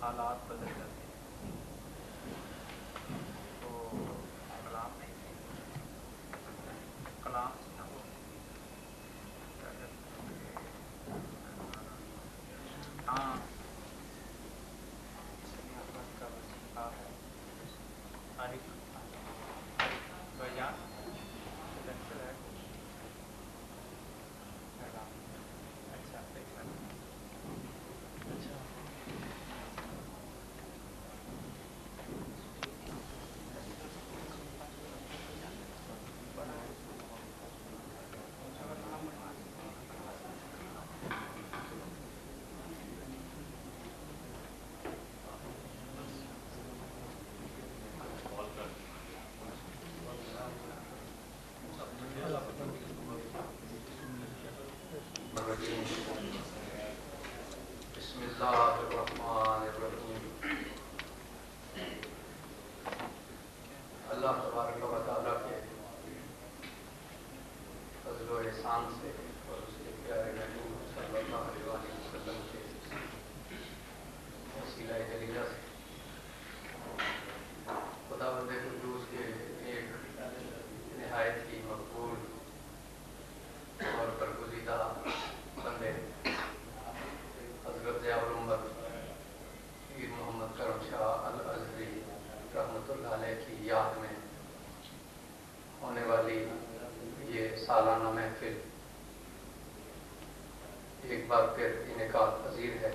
حالات بدل جاتے ہیں تو کلام نہیں تھے، کلام سے نہ وہ کیا کہتے ہیں ہاں اس میں اللہ کا وظیفہ ہے ہر ایک بیان لیکچر ہے اچھا بسم اللہ الرحمن الرحیم۔ اللہ تبارک و تعالیٰ کے فضل و احسان سے اور اس کے پیارے محبوب صلی اللہ علیہ وسلم کے وسیلہ جلیلہ سے خداوند قدوس کے ایک نہایت ہی مقبول اور برگزیدہ بندے حضرت ابوالعمر پیر محمد کرم شاہ الازہری رحمۃ اللہ علیہ کی یاد میں ہونے والی یہ سالانہ محفل ایک بار پھر انعقاد پذیر ہے۔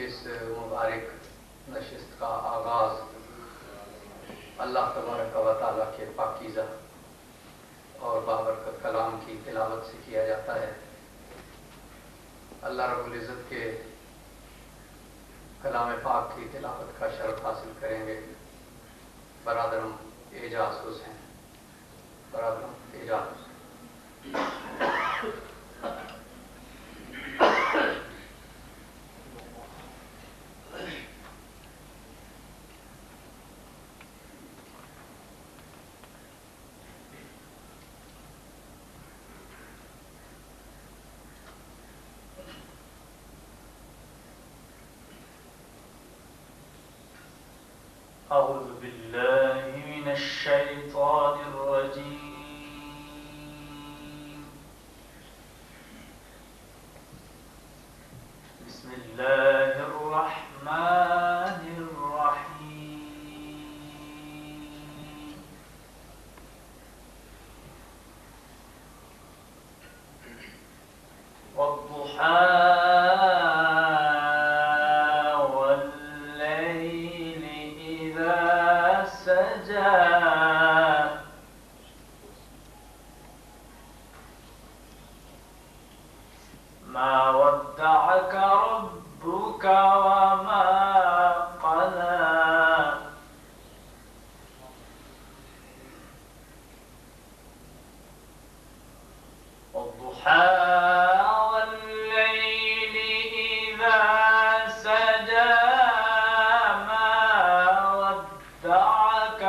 اس مبارک نشست کا آغاز اللہ تبارک و تعالیٰ کے پاکیزہ اور بابرکت کلام کی تلاوت سے کیا جاتا ہے۔ اللہ رب العزت کے کلام پاک کی تلاوت کا شرف حاصل کریں گے برادرم اعجاز حسین۔ برادرم اعجاز حسین۔ أعوذ بالله من الشيطان الرجيم بسم الله الرحمن الرحيم والضحى ما ودعك ربك وما قلى والضحى والليل إذا سجى ما ودعك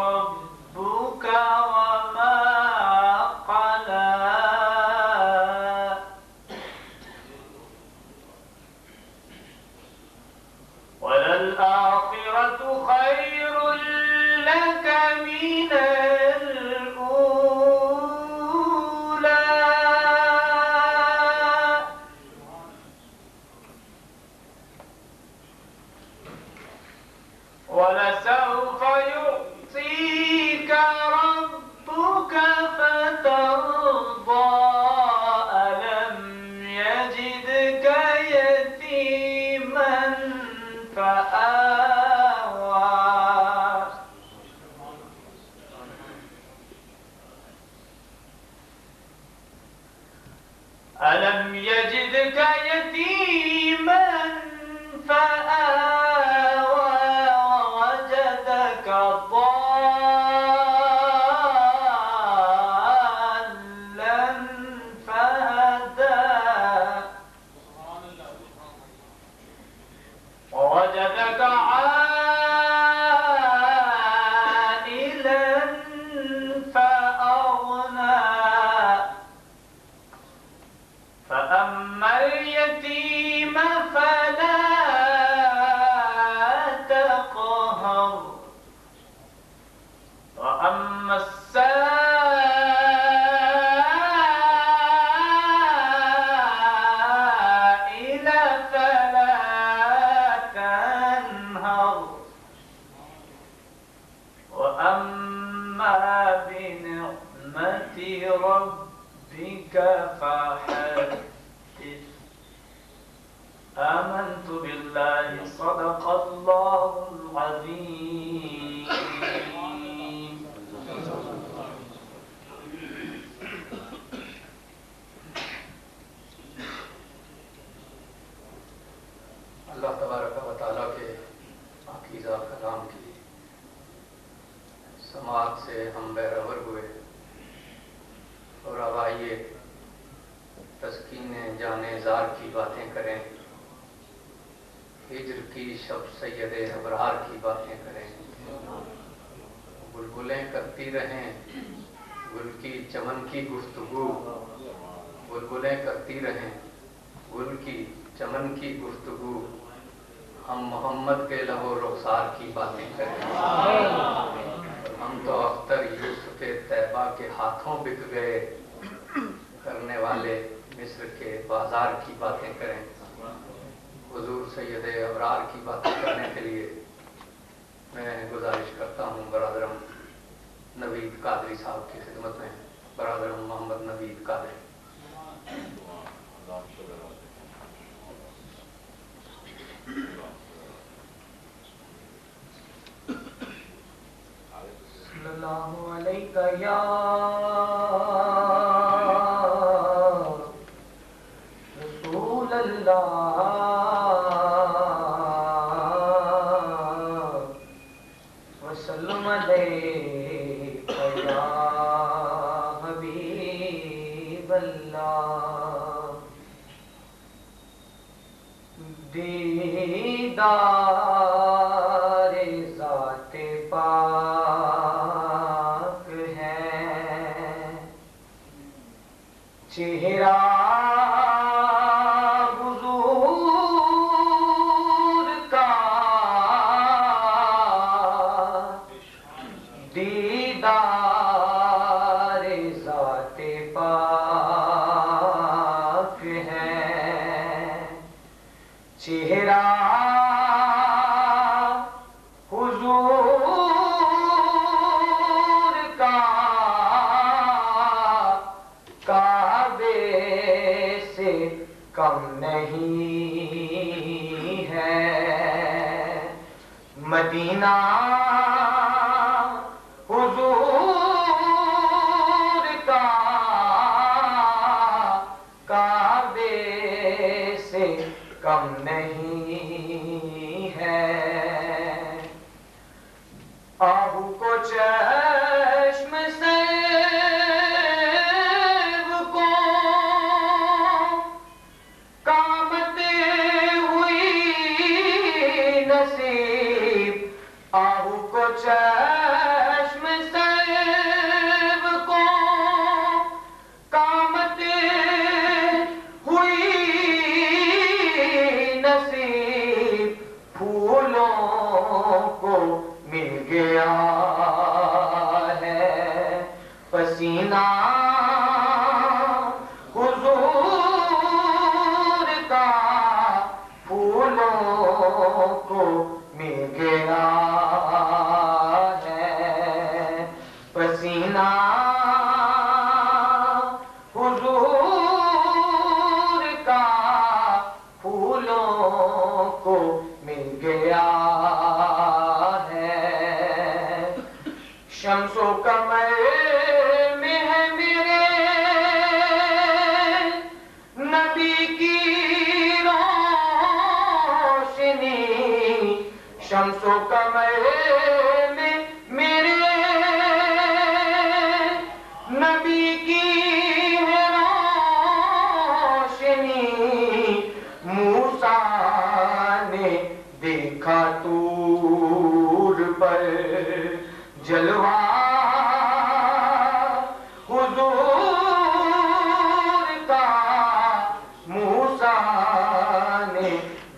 ربك وما قلى وللآخرة خير لك من الأولى ولسوف يعطيك ربك فترضى ألم يجدك يتيما فآوى ألم يجدك يتيما فآوى ووجدك ضالا فهدى ووجدك عائلا فأغنى فأما اليتيم فلا وأما بنعمة ربك فحدث آمنت بالله صدق الله العظيم. اللہ تبارک و تعالیٰ کے پاکیزہ کلام کی سماعت سے ہم بہرور ہوئے، اور اب آئیے تسکین جان زار کی باتیں کریں، ہجر کی شب سید ابرار کی باتیں کریں، بلبلیں کرتی رہیں گل کی چمن کی گفتگو، بلبلیں کرتی رہیں گل کی چمن کی گفتگو، ہم محمد کے لب و رخسار کی باتیں کریں، ہم تو اختر یوسف طیبہ کے ہاتھوں بک گئے، کرنے والے مصر کے بازار کی باتیں کریں۔ حضور سید ابرار کی باتیں کرنے کے لیے میں گزارش کرتا ہوں برادرم نوید قادری صاحب کی خدمت میں، برادرم محمد نوید قادری۔ صلی اللہ علیہ یا رسول اللہ وسلم علیہ یا حبیب اللہ، دیدار ذات پاک ہے، چہرہ حضور کا، دیدار ذات پاک ہے، چہرہ حضور کا کعبے سے کم نہیں ہے، مدینہ حضور کا کعبے سے کم نہیں ہے، آہو کو چشم سیب کو قامت ہوئی نصیب، آہو کو چشم سیب کو قامت ہوئی نصیب، پھولوں کو مل گیا ہے پسینہ حضور کا، پھولوں کو مل گیا ہے پسینہ حضور کا، پھولوں کو مل گیا ہے، شمس و قمر میں ہے میرے نبی کی روشنی، شمس و قمر میں میرے نبی کی ہے روشنی، موسیٰ نے دیکھا طور پر جلوہ حضور کا، موسیٰ نے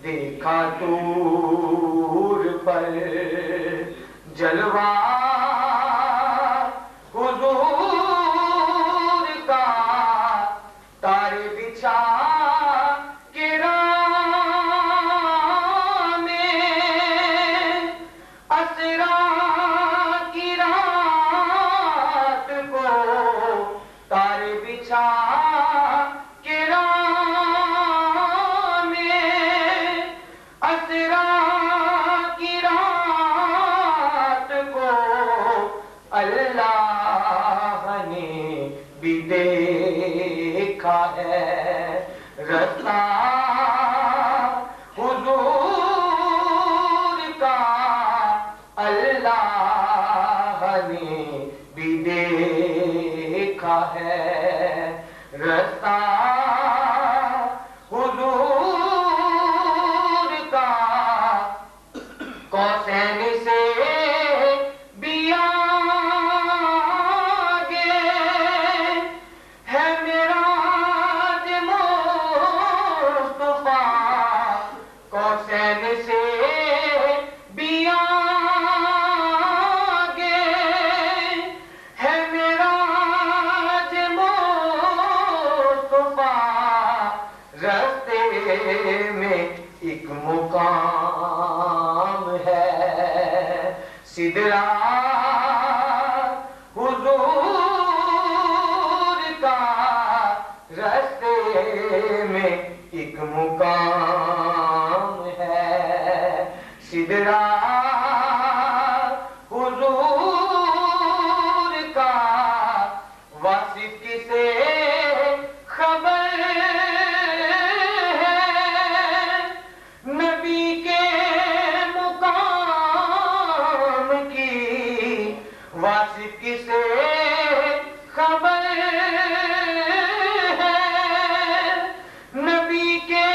دیکھا طور پر جلوہ حضور کا، تارے بچھا کے راہ میں اسرا کی نے بھی دیکھا ہے رستہ حضور کا قوسین سے بھی آگے ہے معراج مصطفیٰ قوسین سے بھی آگے ہے معراج مصطفیٰ رستے میں ایک مقام ہے سدرا حضور کا رستے میں ایک مقام ہے سدرا حضور کا واصف کسے خبر ہے نبی کے مقام کی واصف کسے خبر ہے نبی کے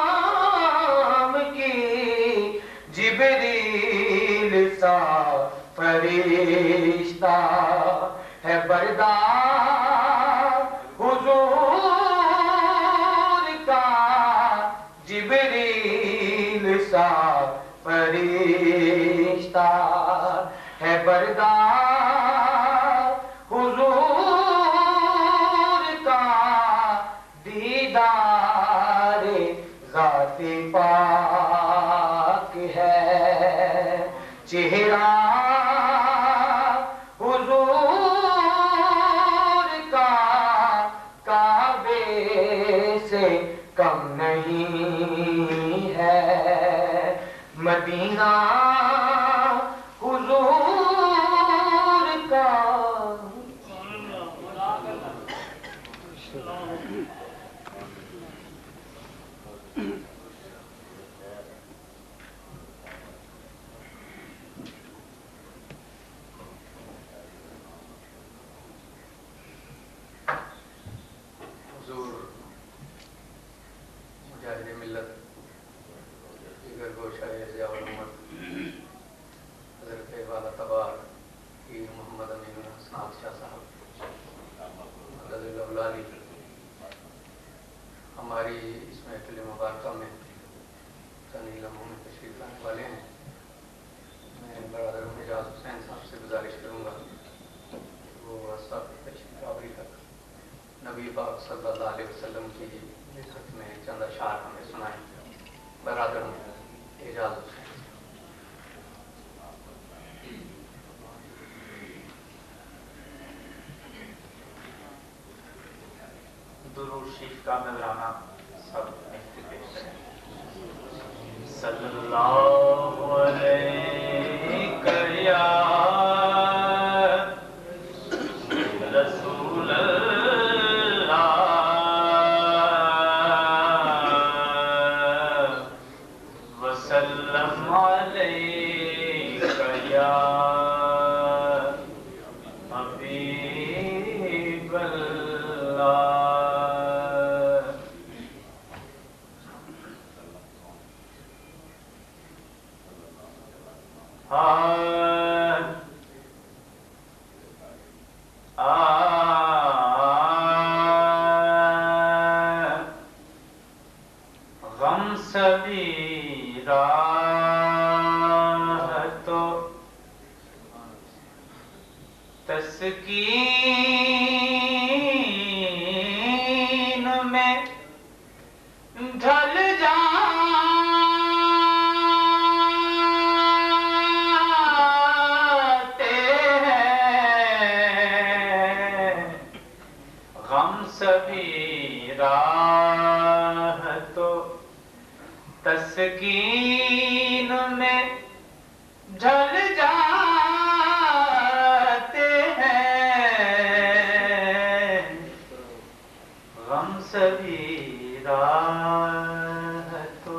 مقام کی جبریل سا فرشتہ ہے بردار حضور کا جبریل سا فرشتہ ہے بردار حضور کا دیدار ذات پاک ہے چہرہ حضور کا کعبے سے کم نہیں ہے مدینہ حضور کا حضور مجاہد ملت دیگر گوشہ ضیاء الامت حضرت والا تبار پیر محمد امین الحسنات شاہ صاحب رضی اللہ علیہ ہماری اس محفل مبارکہ میں چند لمحوں میں تشریف لانے والے ہیں میں برادر اعجاز حسین صاحب سے گزارش کروں گا وہ سب تشریف آوری تک نبی پاک صلی اللہ علیہ وسلم کی لکھت میں چند اشعار ہمیں سنائیں برادر اعجاز حسین درود شریف کا نذرانہ سب ملتے پیش کریں صلی اللہ علیہ یا رسول اللہ وسلم علیہ یا حبیب اللہ غم سبھی راہ تو تسکین میں ڈھل جاتے ہیں غم سبھی راہ تو تسکین میں ڈھل جاتے ہیں غم سبھی راہ تو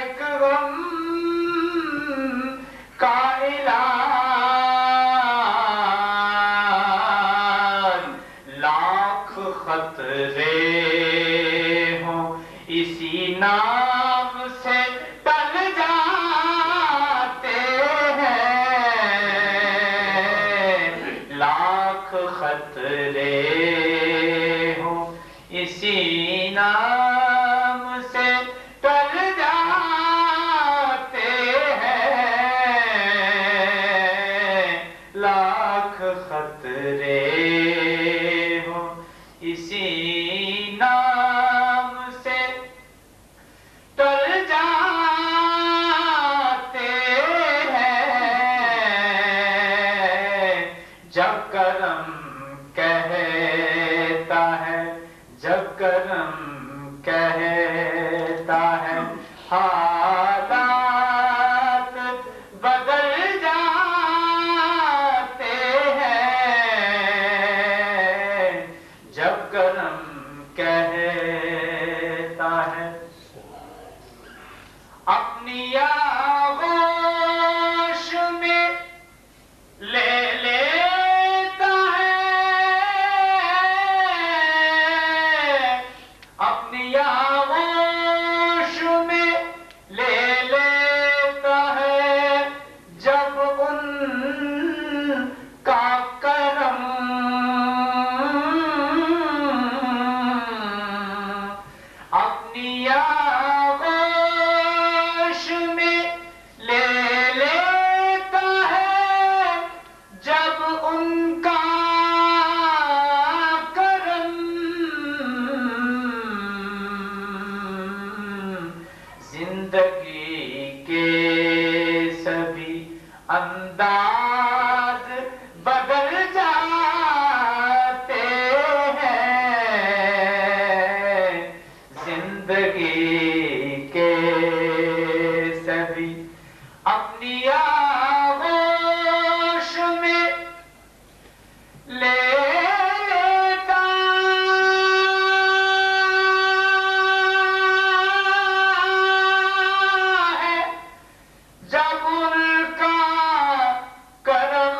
ایک غم کا علاج، لاکھ خطرے ہوں اسی نام سے ٹل جاتے ہیں، لاکھ خطرے ہوں اسی نام سے ٹل جاتے ہیں، لاکھ خطرے ہوں اسی نام سے ٹل جاتے ہیں، جب کرم کہتا ہے، جب کرم کہتا ہے حالات بدل جاتے ہیں، جب کرم کہتا ہے اپنی آغوش میں لے لیتا ہے، اپنی آغوش میں لے لیتا ہے، جب ان کا کرم اپنی آغوش میں لے لیتا ہے، جب ان کا کرم زندگی کے سبھی انداز بدل جاتے ہیں، زندگی کے سبھی اپنی آغوش میں لے لیتا ہے، جب ان کا کرم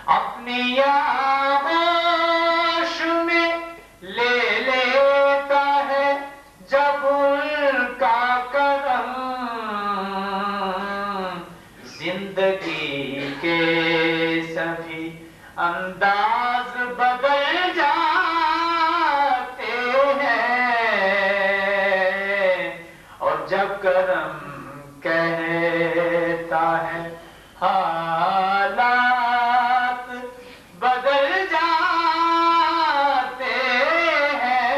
اپنی آغوش میں لے لیتا ہے، جب ان کا کرم زندگی کے سبھی انداز بدل جاتے ہیں، اور جب کرم کہتا ہے حالات بدل جاتے ہیں،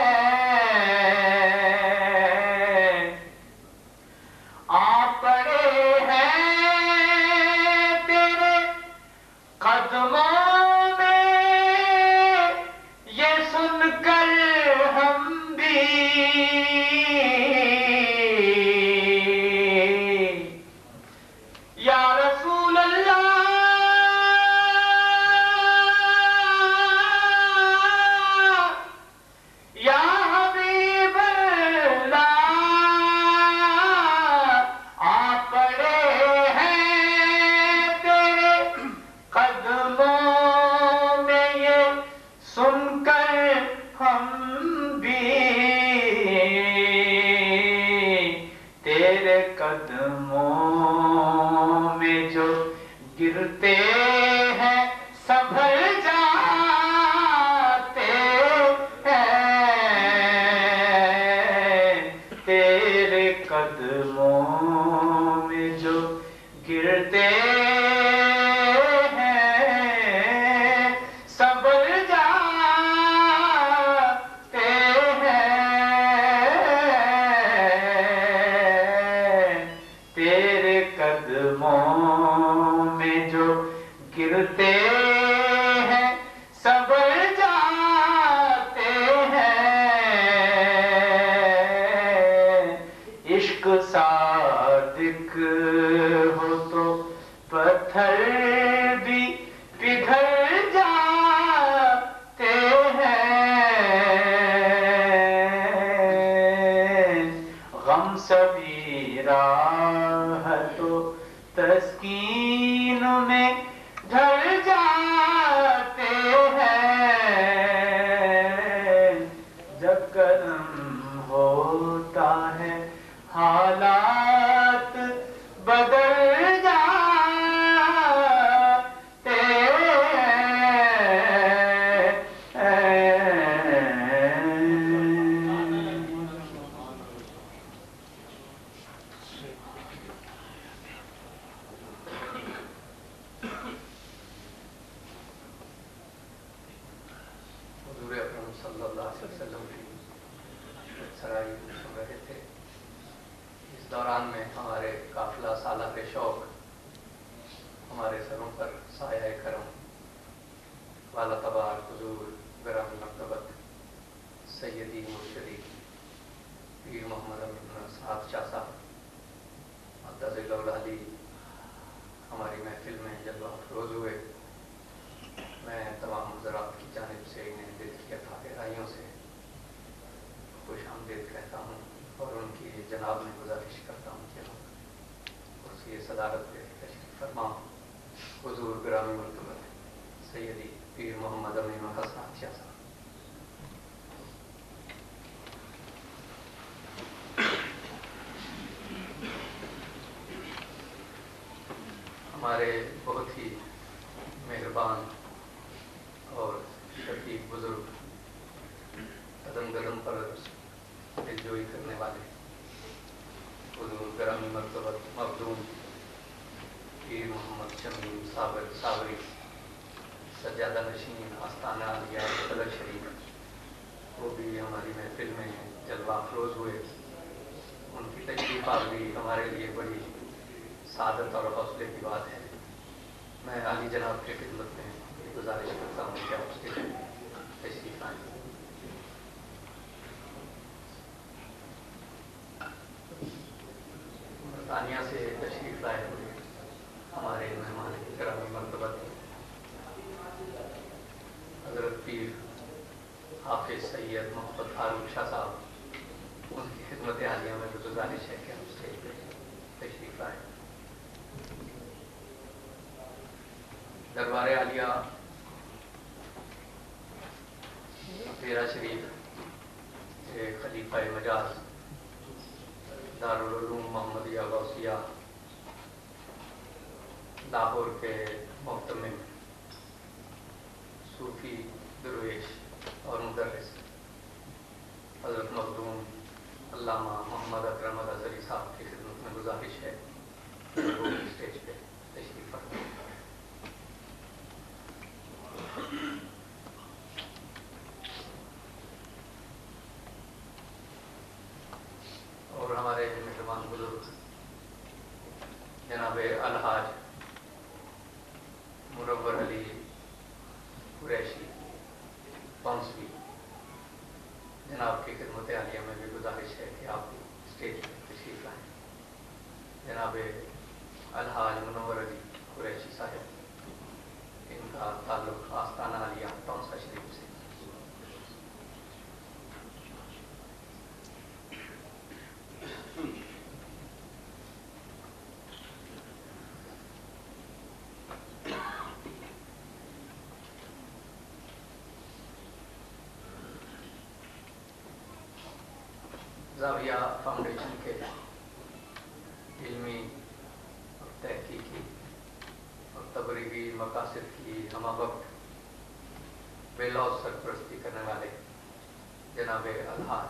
آ پڑے ہیں تیرے قدموں میں، یہ سن کر ہم بھی یا رسول اللہ یا حبیب اللہ، آ پڑے ہیں تیرے قدموں میں، یہ سن کر ہم بھی تیرے قدموں میں جو گرتے ہیں سنبھل جاتے ہیں، تیرے قدموں میں جو گرتے ہیں سنبھل جاتے ہیں، تیرے قدموں میں جو گرتے ہیں سنبھل جاتے ہیں، عشق صادق ہو تو پتھر بھی صلی اللہ علیہ وسلم کی سرائی سن رہے تھے۔ اس دوران میں ہمارے قافلہ سالار شوق ہمارے سروں پر سایہ کرم والا تبار حضور گرامی مرتبت سیدی مرشدی پیر محمد امین صاحب شاہ صاحب مقدس العلی ہماری محفل میں جلوہ افروز ہوئے۔ میں تمام حضرات کی جانب سے انہیں دل کی اتھا گہرائیوں سے خوش آمدید کہتا ہوں اور ان کی جناب میں گزارش کرتا ہوں کہ ہم اس کی صدارت پہ تشریف فرما حضور گرامی مرتبت سیدی پیر محمد امین حسن شاہ صاحب۔ ہمارے بہت ہی مہربان اور شفیق بزرگ قدم قدم پر دلجوئی کرنے والے حضور گرامی مرتبت مخدوم پیر محمد شمیم صابری سجادہ نشین آستانہ عالیہ صدر شریف وہ بھی ہماری محفل میں جلوہ افروز ہوئے۔ ان کی تشریف آوری ہمارے لیے بڑی سعادت اور حوصلے کی بات ہے۔ میں عالی جناب کی خدمت میں گزارش کرتا ہوں کہ آپ اس کے تشریف آئیں۔ برطانیہ سے تشریف لائے ہوئے ہمارے مہمان گرامی مرتبت حضرت پیر حافظ سید محمد فاروق شاہ صاحب، ان کی خدمت عالیہ میں گزارش ہے کہ ہم اسٹیج پہ تشریف لائیں۔ دربار عالیہ ڈیرہ شریف کے خلیفہ مجاز دارالعلوم محمدیہ غوثیہ لاہور کے محتمم صوفی درویش اور مدرس حضرت مخدوم علامہ محمد اکرم الازہری صاحب کی خدمت میں گزارش ہے کہ وہ اسٹیج پہ تشریف فرمائیں۔ اور ہمارے مہربان بزرگ جناب الحاج منور علی قریشی پونسوی جناب کی خدمت عالیہ میں بھی گزارش ہے کہ آپ اسٹیج پہ تشریف لائیں۔ جناب الحاج منور علی قریشی صاحب، ان کا تعلق آستانہ عالیہ ٹونسا شریف سے۔ زاویہ فاؤنڈیشن کے علمی اور تحقیقی اور تبلیغی مقاصد کی ہمہ وقت بے لوث سرپرستی کرنے والے جناب الحاج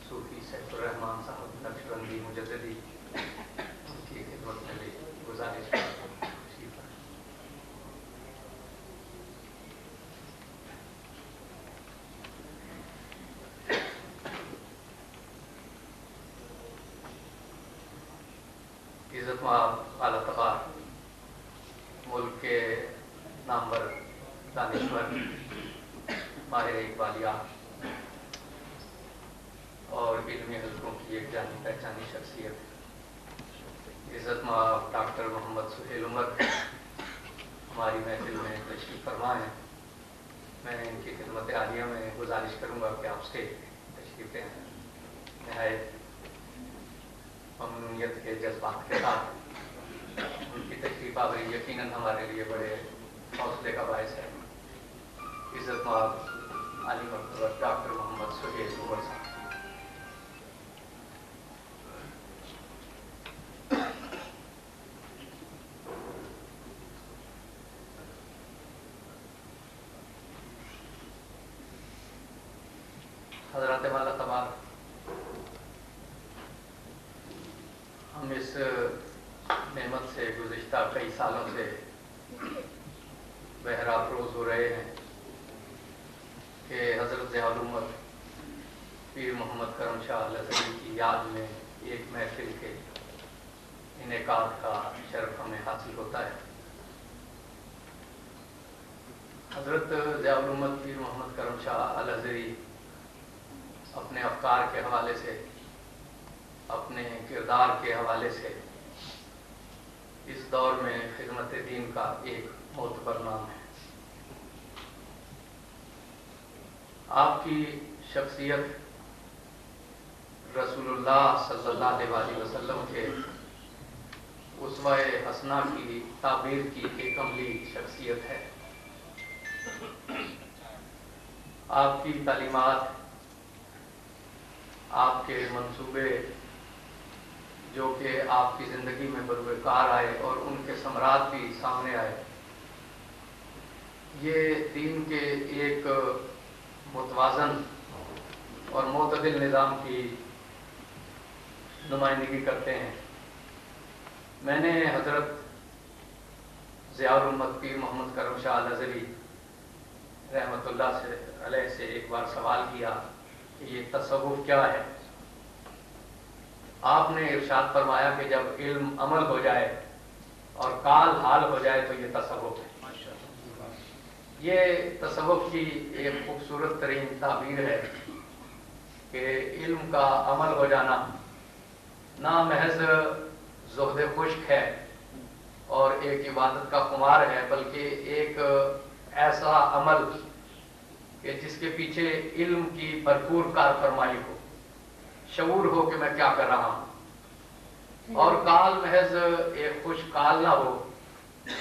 صوفی سیف الرحمان صاحب نقشبندی مجددی، ان کی خدمت میں بھی گزارش ہے۔ عزت والا تبار ملک کے نامور دانشور ماہر اقبالیہ اور علمی حلقوں کی ایک جانی پہچانی شخصیت عزت مآب ڈاکٹر محمد سہیل عمر ہماری محفل میں تشریف فرما ہیں۔ میں ان کی خدمت عالیہ میں گزارش کروں گا کہ آپ اسٹیج پہ تشریف لیں۔ نہایت ممنونیت کے جذبات کے ساتھ ان کی تشریف آوری یقیناً ہمارے لیے بڑے حوصلے کا باعث ہے۔ عزت مآب عالی مرتبہ ڈاکٹر محمد سہیل عمر صاحب۔ حضرات والا تبار، ہم اس نعمت سے گزشتہ کئی سالوں سے بہرہ افروز ہو رہے ہیں کہ حضرت ضیاء الامت پیر محمد کرم شاہ الازہری کی یاد میں ایک محفل کے انعقاد کا شرف ہمیں حاصل ہوتا ہے۔ حضرت ضیاء الامت پیر محمد کرم شاہ الازہری اپنے افکار کے حوالے سے، اپنے کردار کے حوالے سے اس دور میں خدمت دین کا ایک معتبر نام ہے۔ آپ کی شخصیت رسول اللہ صلی اللہ علیہ وسلم کے اسوہ حسنہ کی تعبیر کی ایک عملی شخصیت ہے۔ آپ کی تعلیمات، آپ کے منصوبے جو کہ آپ کی زندگی میں بروئے کار آئے اور ان کے ثمرات بھی سامنے آئے، یہ دین کے ایک متوازن اور معتدل نظام کی نمائندگی کرتے ہیں۔ میں نے حضرت ضیاء الامت پیر محمد کرم شاہ الازہری رحمۃ اللہ علیہ سے ایک بار سوال کیا کہ یہ تصوف کیا ہے؟ آپ نے ارشاد فرمایا کہ جب علم عمل ہو جائے اور قال حال ہو جائے تو یہ تصوف ہے۔ یہ تصوف کی ایک خوبصورت ترین تعبیر ہے کہ علم کا عمل ہو جانا نہ محض زہد خشک ہے اور ایک عبادت کا خمار ہے، بلکہ ایک ایسا عمل کہ جس کے پیچھے علم کی بھرپور کارفرمائی ہو، شعور ہو کہ میں کیا کر رہا ہوں، اور کال محض ایک خوش کال نہ ہو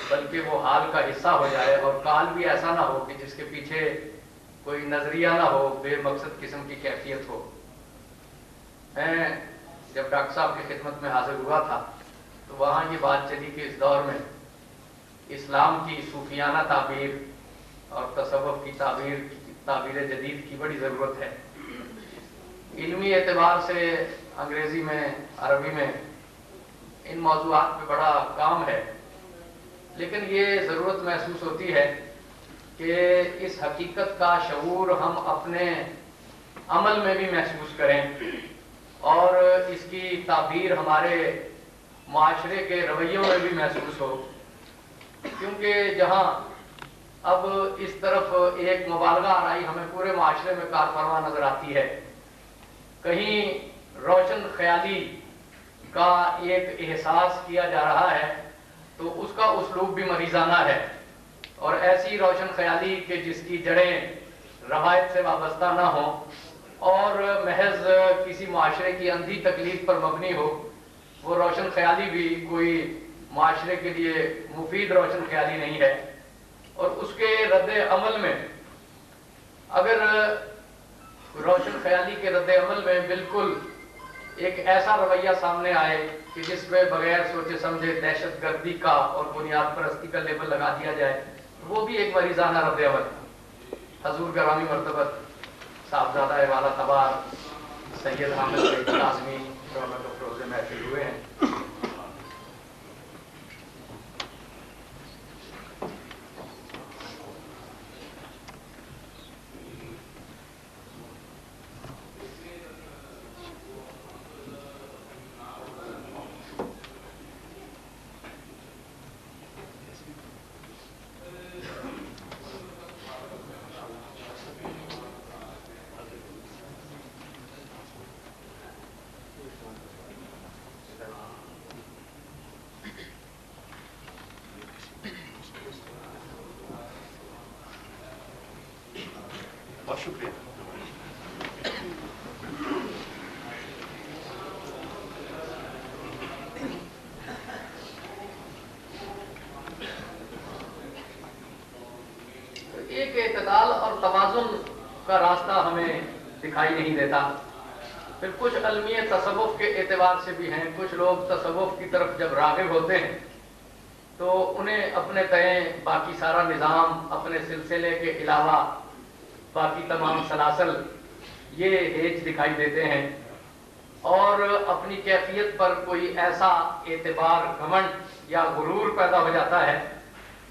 بلکہ وہ حال کا حصہ ہو جائے، اور کال بھی ایسا نہ ہو کہ جس کے پیچھے کوئی نظریہ نہ ہو، بے مقصد قسم کی کیفیت ہو۔ میں جب ڈاکٹر صاحب کی خدمت میں حاضر ہوا تھا تو وہاں یہ بات چلی کہ اس دور میں اسلام کی صوفیانہ تعبیر اور تصوف کی تعبیر جدید کی بڑی ضرورت ہے۔ علمی اعتبار سے انگریزی میں، عربی میں ان موضوعات پہ بڑا کام ہے، لیکن یہ ضرورت محسوس ہوتی ہے کہ اس حقیقت کا شعور ہم اپنے عمل میں بھی محسوس کریں اور اس کی تعبیر ہمارے معاشرے کے رویوں میں بھی محسوس ہو، کیونکہ جہاں اب اس طرف ایک مبالغہ آرائی ہمیں پورے معاشرے میں کارفرما نظر آتی ہے، کہیں روشن خیالی کا ایک احساس کیا جا رہا ہے تو اس کا اسلوب بھی مریضانہ ہے، اور ایسی روشن خیالی کہ جس کی جڑیں روایت سے وابستہ نہ ہوں اور محض کسی معاشرے کی اندھی تکلیف پر مبنی ہو، وہ روشن خیالی بھی کوئی معاشرے کے لیے مفید روشن خیالی نہیں ہے۔ اور اس کے رد عمل میں اگر روشن خیالی کے رد عمل میں بالکل ایک ایسا رویہ سامنے آئے کہ جس میں بغیر سوچے سمجھے دہشت گردی کا اور بنیاد پرستی کا لیبل لگا دیا جائے، وہ بھی ایک مریضانہ رد عمل ہے۔ حضور گرامی مرتبت صاحبزادہ والا تبار سید حامد سعید کاظمی رحمۃ افروز محفل ہوئے ہیں۔ بہت شکریہ۔ ایک اعتدال اور توازن کا راستہ ہمیں دکھائی نہیں دیتا۔ پھر کچھ علمیہ تصوف کے اعتبار سے بھی ہیں، کچھ لوگ تصوف کی طرف جب راغب ہوتے ہیں تو انہیں اپنے تئیں باقی سارا نظام، اپنے سلسلے کے علاوہ باقی تمام سلاسل یہ ہیج دکھائی دیتے ہیں، اور اپنی کیفیت پر کوئی ایسا اعتبار، گھمنڈ یا غرور پیدا ہو جاتا ہے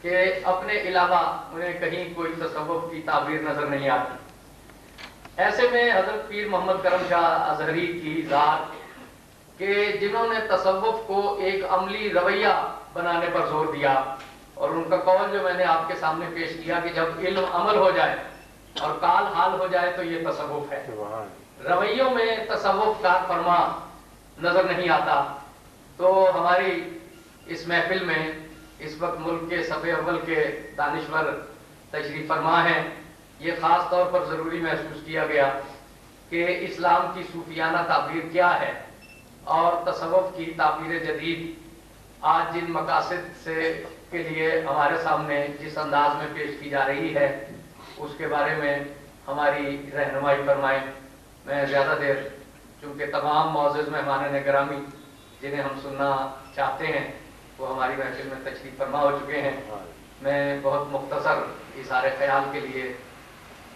کہ اپنے علاوہ انہیں کہیں کوئی تصوف کی تعبیر نظر نہیں آتی۔ ایسے میں حضرت پیر محمد کرم شاہ ازہری کی ذات کہ جنہوں نے تصوف کو ایک عملی رویہ بنانے پر زور دیا، اور ان کا قول جو میں نے آپ کے سامنے پیش کیا کہ جب علم عمل ہو جائے اور کال حال ہو جائے تو یہ تصوف ہے۔ رویوں میں تصوف کار فرما نظر نہیں آتا۔ تو ہماری اس محفل میں اس وقت ملک کے صف اول کے دانشور تشریف فرما ہیں۔ یہ خاص طور پر ضروری محسوس کیا گیا کہ اسلام کی صوفیانہ تعبیر کیا ہے اور تصوف کی تعبیر جدید آج جن مقاصد سے کے لیے ہمارے سامنے جس انداز میں پیش کی جا رہی ہے اس کے بارے میں ہماری رہنمائی فرمائیں۔ میں زیادہ دیر چونکہ تمام معزز مہمان گرامی جنہیں ہم سننا چاہتے ہیں وہ ہماری محفل میں تشریف فرما ہو چکے ہیں، میں بہت مختصر اظہار خیال کے لیے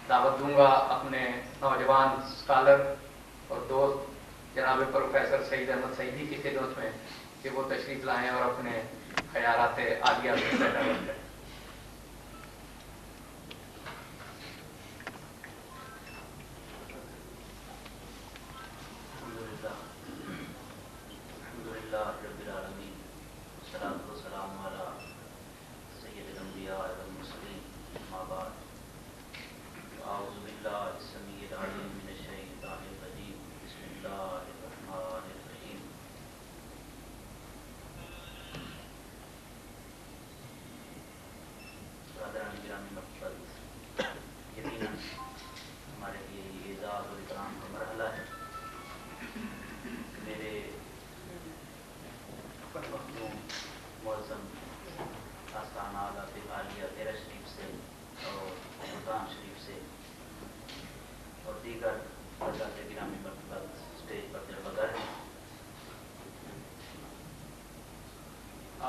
دعوت دوں گا اپنے نوجوان اسکالر اور دوست جناب پروفیسر سعید احمد سعیدی کی خدمت میں کہ وہ تشریف لائیں اور اپنے خیالات عالیہ سے پیروی کریں۔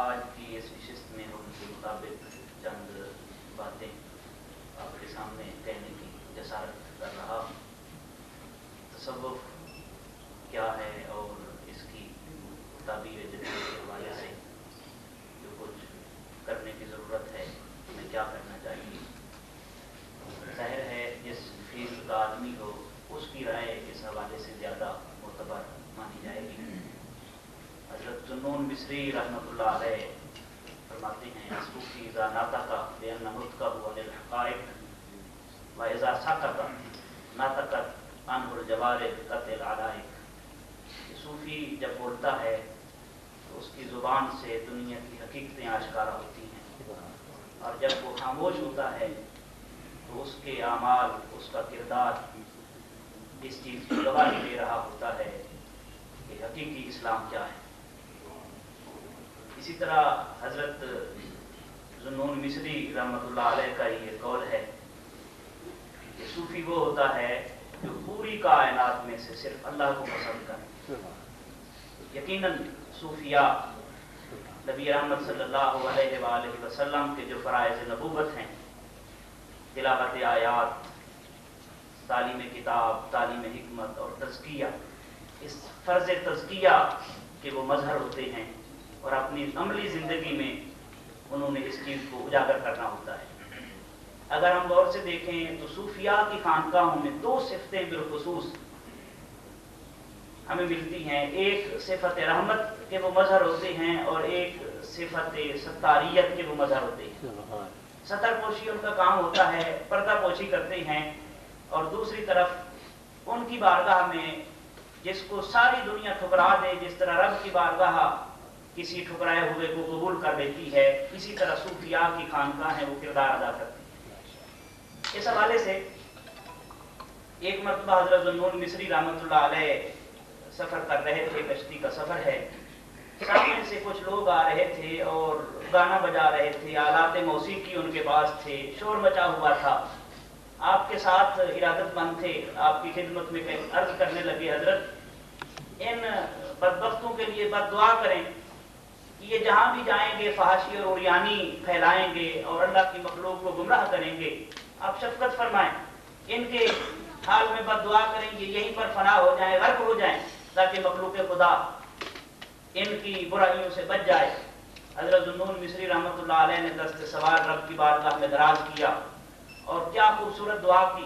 آج کی اس نشست میں ان کے مطابق چند باتیں آپ کے سامنے کہنے کی جسارت کر رہا ہوں۔ تصوف کیا ہے اور اس کی تعبیر جدید کے حوالے سے جو کچھ کرنے کی ضرورت ہے ہمیں کیا کرنا چاہیے۔ ظاہر ہے جس فیلڈ کا آدمی ہو اس کی رائے اس حوالے سے زیادہ معتبر مانی جائے گی۔ حضرت ذوالنون مصری رحمۃ اللہ علیہ فرماتے ہیں الصوفی اذا ناطق بأن نطقه للحقائق واذا سکت ناطقت عنه الجوارح بقطع العلائق۔ صوفی جب بولتا ہے تو اس کی زبان سے دنیا کی حقیقتیں آشکارا ہوتی ہیں، اور جب وہ خاموش ہوتا ہے تو اس کے اعمال، اس کا کردار اس چیز کی گواہی دے رہا ہوتا ہے کہ حقیقی اسلام کیا ہے۔ اسی طرح حضرت ذوالنون مصری رحمۃ اللہ علیہ کا یہ قول ہے کہ صوفی وہ ہوتا ہے جو پوری کائنات میں سے صرف اللہ کو پسند کرے۔ یقیناً صوفیاء نبی رحمت صلی اللہ علیہ وآلہ وسلم کے جو فرائض نبوت ہیں، تلاوت آیات، تعلیم کتاب، تعلیم حکمت اور تزکیہ، اس فرض تزکیہ کے وہ مظہر ہوتے ہیں، اور اپنی عملی زندگی میں انہوں نے اس چیز کو اجاگر کرنا ہوتا ہے۔ اگر ہم غور سے دیکھیں تو صوفیاء کی خانقاہوں میں دو صفتیں بالخصوص ہمیں ملتی ہیں، ایک صفت رحمت کے وہ مظہر ہوتے ہیں اور ایک صفت ستاریت کے وہ مظہر ہوتے ہیں۔ ستر پوشی ان کا کام ہوتا ہے، پردہ پوشی کرتے ہیں، اور دوسری طرف ان کی بارگاہ میں جس کو ساری دنیا ٹھکرا دے، جس طرح رب کی بارگاہ کسی ٹھکرائے ہوئے کو قبول کر لیتی ہے، اسی طرح صوفیاء کی خانقاہیں وہ کردار ادا کرتی ہیں۔ اس حوالے سے ایک مرتبہ حضرت ذوالنون مصری رحمۃ اللہ علیہ سفر کر رہے تھے، کشتی کا سفر ہے، سامنے سے کچھ لوگ آ رہے تھے اور گانا بجا رہے تھے، آلات موسیقی ان کے پاس تھے، شور مچا ہوا تھا۔ آپ کے ساتھ ارادت مند تھے، آپ کی خدمت میں عرض کرنے لگے حضرت ان بدبختوں کے لیے بد دعا کریں کہ یہ جہاں بھی جائیں گے فحاشی اور عریانی پھیلائیں گے اور اللہ کی مخلوق کو گمراہ کریں گے، آپ شفقت فرمائیں، ان کے حال میں بد دعا کریں گے یہیں پر فنا ہو جائیں، غرق ہو جائیں، تاکہ مخلوق خدا ان کی برائیوں سے بچ جائے۔ حضرت ذوالنون مصری رحمۃ اللہ علیہ نے دست سوار رب کی بارگاہ میں دراز کیا اور کیا خوبصورت دعا کی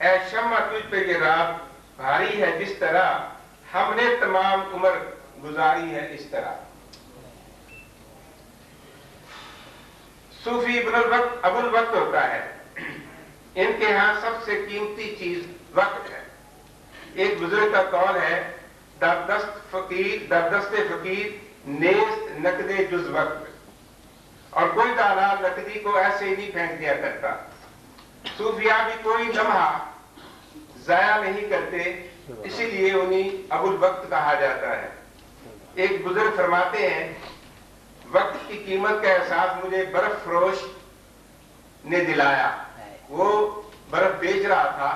اے شمع تجھ پہ یہ رات بھاری ہے جس طرح ہم نے تمام عمر گزاری ہے اس طرح. صوفی ابو الوقت ہوتا ہے. ان کے ہاں سب سے قیمتی چیز وقت ہے. ایک بزرگ کا قول ہے در دست فقیر نیست نقد جز وقت. اور کوئی دانا نقدی کو ایسے ہی نہیں پھینک دیا کرتا. صوفیاء بھی کوئی لمحہ ضائع نہیں کرتے, اسی لیے انہیں ابو الوقت کہا جاتا ہے. ایک بزرگ فرماتے ہیں وقت کی قیمت کا احساس مجھے برف فروش نے دلایا. وہ برف بیچ رہا تھا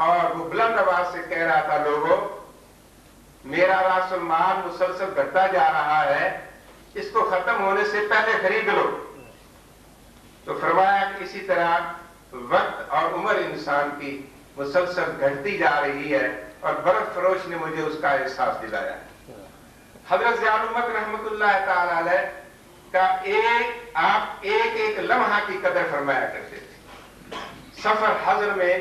اور وہ بلند آواز سے کہہ رہا تھا لوگوں میرا راس المال مسلسل گھٹتا جا رہا ہے, اس کو ختم ہونے سے پہلے خرید لو. تو فرمایا کہ اسی طرح وقت اور عمر انسان کی مسلسل گھٹتی جا رہی ہے اور برف فروش نے مجھے اس کا احساس دلایا. حضرت ضیاء الحق رحمت اللہ تعالی علیہ کا آپ ایک لمحہ کی قدر فرمایا کرتے تھے. سفر حضر میں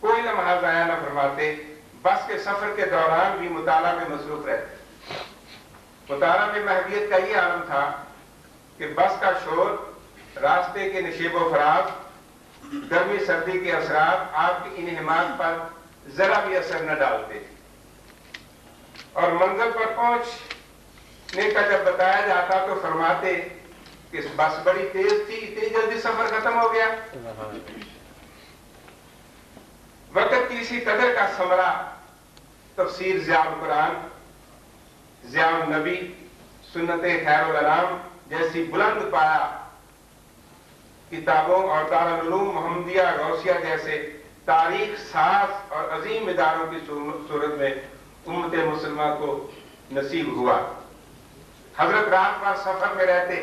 کوئی لمحہ ضائع نہ فرماتے. بس کے سفر کے دوران بھی مطالعہ میں مصروف رہتے. مطالعہ میں محویت کا یہ عالم تھا کہ بس کا شور, راستے کے نشیب و فراز, گرمی سردی کے اثرات آپ کی انہماک پر ذرا بھی اثر نہ ڈالتے. اور منزل پر پہنچنے کا جب بتایا جاتا تو فرماتے کہ بس بڑی تیز تھی, اتنی جلدی سفر ختم ہو گیا. وقت کی اسی قدر کا ثمرہ تفسیر ضیاء القرآن, ضیاء النبی, سنت خیر الانام جیسی بلند پایا کتابوں اور دارالعلوم محمدیہ غوثیہ جیسے تاریخ ساز اور عظیم اداروں کی صورت میں امت مسلمہ کو نصیب ہوا. حضرت رات بھر سفر میں رہتے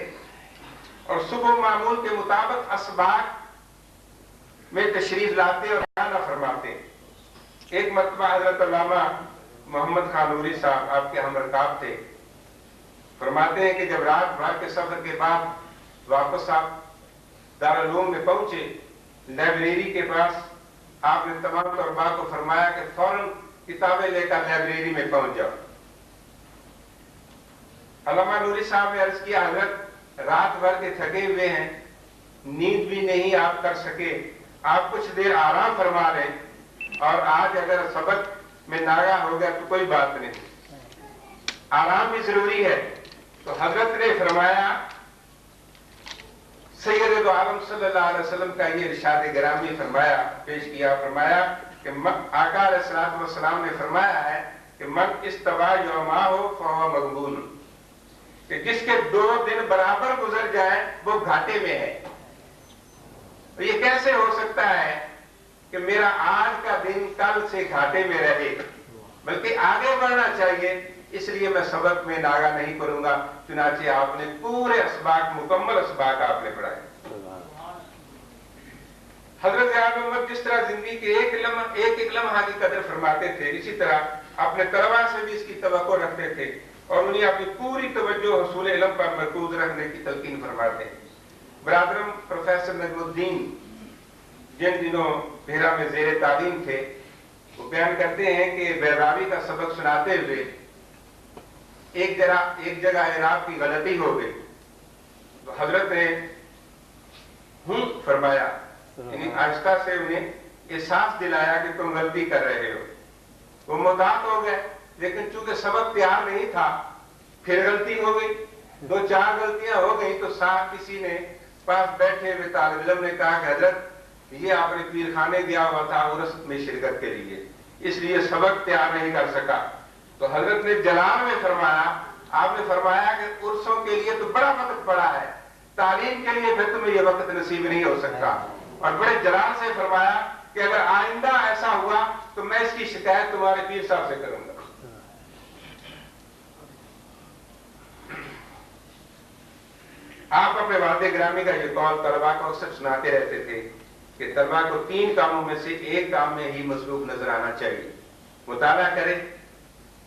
اور صبح معمول کے مطابق اسباق میں تشریف لاتے اور نہ فرماتے. ایک مرتبہ حضرت علامہ محمد خان نوری صاحب آپ کے ہم رکاب تھے. فرماتے ہیں کہ جب رات بھر کے سفر کے بعد واپس آپ دارالعلوم میں پہنچے, لائبریری کے پاس آپ نے تمام طلباء کو فرمایا کہ فوراً کتابیں لے کر لائبریری میں پہنچ جاؤ. علامہ نوری صاحب نے عرض کیا حضرت رات بھر کے تھکے ہوئے ہیں, نیند بھی نہیں آپ کر سکے, آپ کچھ دیر آرام فرما لیں اور آج اگر سبق میں ناگا ہو گیا تو کوئی بات نہیں, آرام بھی ضروری ہے. تو حضرت نے فرمایا سید دو عالم صلی اللہ علیہ وسلم کا یہ ارشاد گرامی فرمایا پیش کیا. فرمایا کہ آقا علیہ السلام نے فرمایا ہے کہ من استوى یومہ فہو مغبون, کہ جس کے 2 دن برابر گزر جائے وہ گھاٹے میں ہے. یہ کیسے ہو سکتا ہے کہ میرا آج کا دن کل سے گھاٹے میں رہے, بلکہ آگے بڑھنا چاہیے, اس لیے میں سبق میں ناگا نہیں کروں گا. چنانچہ آپ نے پورے اسباق, مکمل اسباق آپ نے پڑھائے. حضرت ضیاء الحق جس طرح زندگی کے ایک لمحہ کی قدر فرماتے تھے, اسی طرح اپنے طلباء سے بھی اس کی توقع رکھتے تھے اور انہیں اپنی پوری توجہ حصول علم پر مرکوز رکھنے کی تلقین فرماتے ہیں. برادرم پروفیسر نجم الدین جن دنوں بحیرہ میں زیر تعلیم تھے, وہ بیان کرتے ہیں کہ بیضاوی کا سبق سناتے ہوئے ایک جگہ اعراب کی غلطی ہو گئی تو حضرت نے فرمایا, یعنی آہستہ سے انہیں احساس دلایا کہ تم غلطی کر رہے ہو. وہ محتاط ہو گئے, لیکن چونکہ سبق تیار نہیں تھا پھر غلطی ہو گئی, 2-4 غلطیاں ہو گئی. تو ساتھ کسی نے پاس بیٹھے ہوئے طالب علم نے کہا کہ حضرت یہ آپ نے پیر خانے گیا ہوا تھا عرس میں شرکت کے لیے, اس لیے سبق تیار نہیں کر سکا. تو حضرت نے جلال میں فرمایا, آپ نے فرمایا کہ عرسوں کے لیے تو بڑا وقت پڑا ہے, تعلیم کے لیے پھر تمہیں یہ وقت نصیب نہیں ہو سکتا. اور بڑے جلال سے فرمایا کہ اگر آئندہ ایسا ہوا تو میں اس کی شکایت تمہارے پیر صاحب سے کروں گا. آپ اپنے والد گرامی کا یہ قول طلباء کو اکثر سناتے رہتے تھے کہ طلباء کو 3 کاموں میں سے ایک کام میں ہی مصروف نظر آنا چاہیے. مطالعہ کرے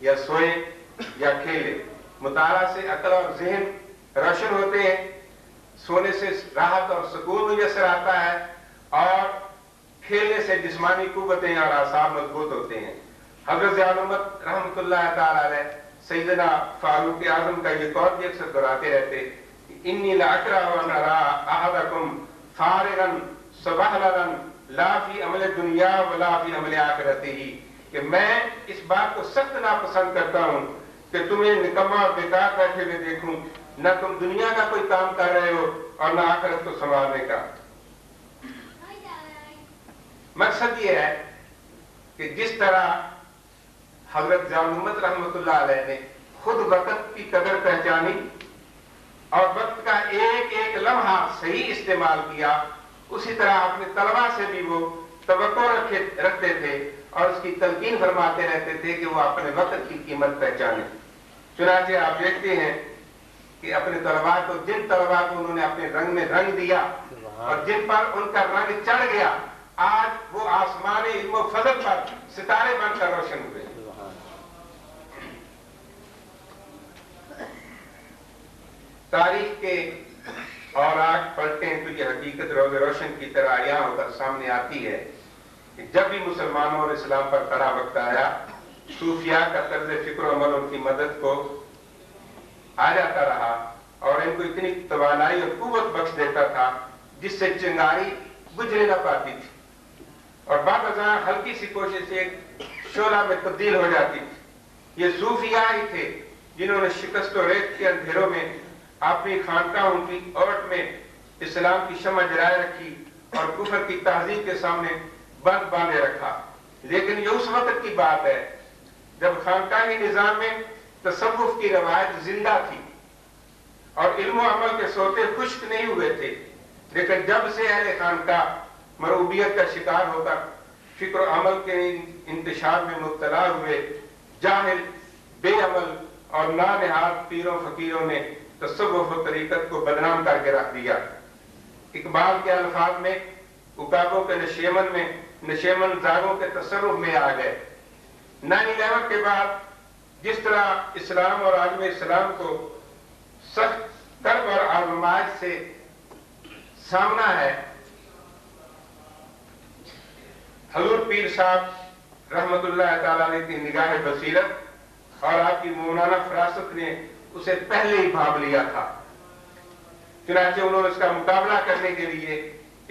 یا سوئے یا کھیلے. مطالعہ سے عقل اور ذہن روشن ہوتے ہیں, سونے سے راحت اور سکون میسر آتا ہے, اور کھیلنے سے جسمانی قوتیں اور اعصاب مضبوط ہوتے ہیں۔ حضرت ضیاء الحق رحمۃ اللہ تعالی علیہ سیدنا فاروق اعظم کا یہ قول بھی اکثر دہراتے رہتے، انی لاکرہ ان ارا احدکم فارغا سبحللا لا فی عمل دنیا ولا فی عمل آخرتہ، کہ میں اس بات کو سخت ناپسند کرتا ہوں کہ تمہیں نکما اور بیکار بیٹھے ہوئے دیکھوں، نہ تم دنیا کا کوئی کام کر رہے ہو اور نہ آخرت کو سنبھالنے کا۔ مقصد یہ ہے کہ جس طرح حضرت ضیاء الحق رحمۃ اللہ علیہ نے خود وقت کی قدر پہچانی اور وقت کا ایک ایک لمحہ صحیح استعمال کیا، اسی طرح اپنے طلباء سے بھی وہ توقع رکھتے تھے اور اس کی تلقین فرماتے رہتے تھے کہ وہ اپنے وقت کی قیمت پہچانے۔ چنانچہ آپ دیکھتے ہیں کہ اپنے طلباء کو، جن طلباء کو انہوں نے اپنے رنگ میں رنگ دیا اور جن پر ان کا رنگ چڑھ گیا، آج وہ آسمان علم و فضل پر ستارے بن کر روشن ہوئے۔ تاریخ کے اور آج پلٹیں تو یہ حقیقت روز روشن کی طرح عیاں ہو کر سامنے آتی ہے کہ جب بھی مسلمانوں اور اسلام پر کڑا وقت آیا، صوفیاء کا طرز فکر و عمل ان کی مدد کو آ جاتا رہا اور ان کو اتنی توانائی اور قوت بخش دیتا تھا جس سے چنگاری بجھنے نہ پاتی تھی اور بعض ازاں ہلکی سی کوشش سے ایک شعلہ میں تبدیل ہو جاتی تھی۔ یہ صوفیاء ہی تھے جنہوں نے شکست و ریت کے اندھیروں میں اپنی خانقاہوں کی اوٹ میں اسلام کی شمع جلائے رکھی اور کفر کی تہذیب کے سامنے بند باندھے رکھا۔ لیکن یہ اس وقت کی بات ہے جب خانقاہی نظام میں تصوف کی روایت زندہ تھی اور علم و عمل کے سوتے خشک نہیں ہوئے تھے، لیکن جب سے اہل خانقاہ مرعوبیت کا شکار ہو کر فکر و عمل کے انتشار میں مبتلا ہوئے، جاہل، بے عمل اور نانہاد پیروں فقیروں نے تصوف و طریقت کو بدنام کر کے رکھ دیا۔ اقبال کے الفاظ میں عقابوں کے نشیمن زاغوں کے تصرف میں آ گئے۔ 9/11 کے بعد جس طرح اسلام اور عالم اسلام کو سخت کرب اور آزمائش سے سامنا ہے، حضور پیر صاحب رحمت اللہ تعالی علیہ کی نگاہ بصیرت اور آپ کی مولانا فراست نے اسے پہلے ہی بھانپ لیا تھا۔ چنانچہ انہوں نے اس کا مقابلہ کرنے کے لیے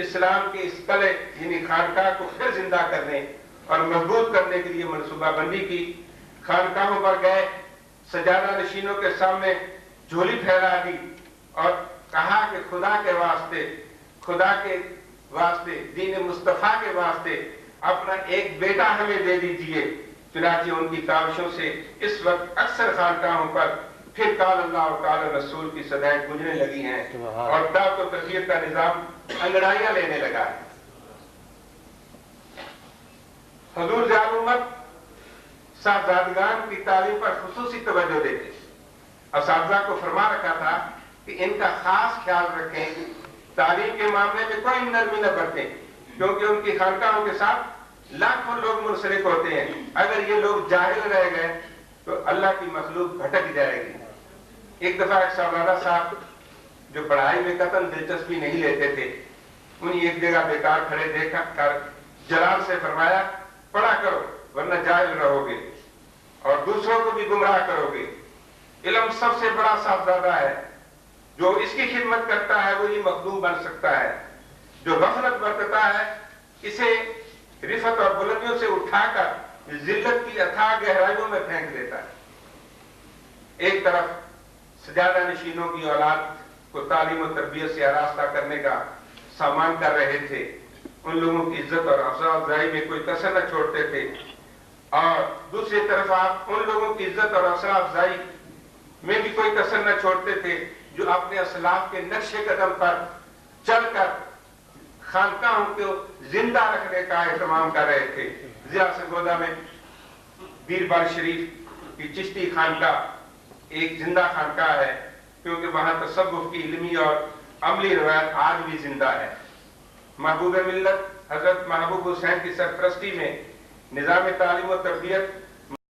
اسلام کے اس قلعے یعنی خانقاہ کو پھر زندہ کرنے اور مضبوط کرنے کے لیے منصوبہ بندی کی۔ خانقاہوں پر گئے، سجادہ نشینوں کے سامنے جھولی پھیلا دی اور کہا کہ خدا کے واسطے دین مصطفیٰ کے واسطے اپنا ایک بیٹا ہمیں دے دیجئے۔ چنانچہ ان کی کاوشوں سے اس وقت اکثر خانقاہوں پر پھر قال اللہ اور قال رسول کی صدائیں گونجنے لگی ہیں اور دعوت و تربیت کا نظام انگڑائیاں لینے لگا ہے۔ حضور ضیاء الحق صاحبزادگان کی تعلیم پر خصوصی توجہ دیتے، اساتذہ کو فرما رکھا تھا کہ ان کا خاص خیال رکھیں، تعلیم کے معاملے میں کوئی نرمی نہ برتیں، کیونکہ ان کی خانقاہوں کے ساتھ لاکھوں لوگ منسلک ہوتے ہیں۔ اگر یہ لوگ جاہل رہ گئے تو اللہ کی مخلوق بھٹک جائے گی۔ ایک دفعہ ایک صاحبزادہ صاحب جو پڑھائی میں قطعاً دلچسپی نہیں لیتے تھے، انہیں ایک جگہ بیکار کھڑے دیکھا کر جلال سے فرمایا، پڑھا کرو ورنہ جاہل رہو گے اور دوسروں کو بھی گمراہ کرو گے۔ علم سب سے بڑا صاحبزادہ ہے، جو اس کی خدمت کرتا ہے وہی مخدوم بن سکتا ہے۔ جو غفلت برتتا ہے اسے رفعت اور بلندیوں سے اٹھا کر ذلت کی اتھاہ گہرائیوں میں پھینک دیتا ہے۔ ایک طرف سجادہ نشینوں کی اولاد کو تعلیم و تربیت سے آراستہ کرنے کا سامان کر رہے تھے، ان لوگوں کی عزت اور حوصلہ افزائی میں کوئی کسر نہ چھوڑتے تھے، اور دوسری طرف آپ ان لوگوں کی عزت اور حوصلہ افزائی میں بھی کوئی کسر نہ چھوڑتے تھے جو اپنے اسلاف کے نقش قدم پر چل کر خانقاہوں کو زندہ رکھنے کا اہتمام کر رہے تھے۔ ضلع سرگودا میں بیربال شریف کی چشتی خانقاہ ایک زندہ خانقاہ ہے، کیونکہ وہاں تصوف کی علمی اور عملی روایت آج بھی زندہ ہے۔ محبوب ملت حضرت محبوب حسین کی سرپرستی میں نظام تعلیم و تربیت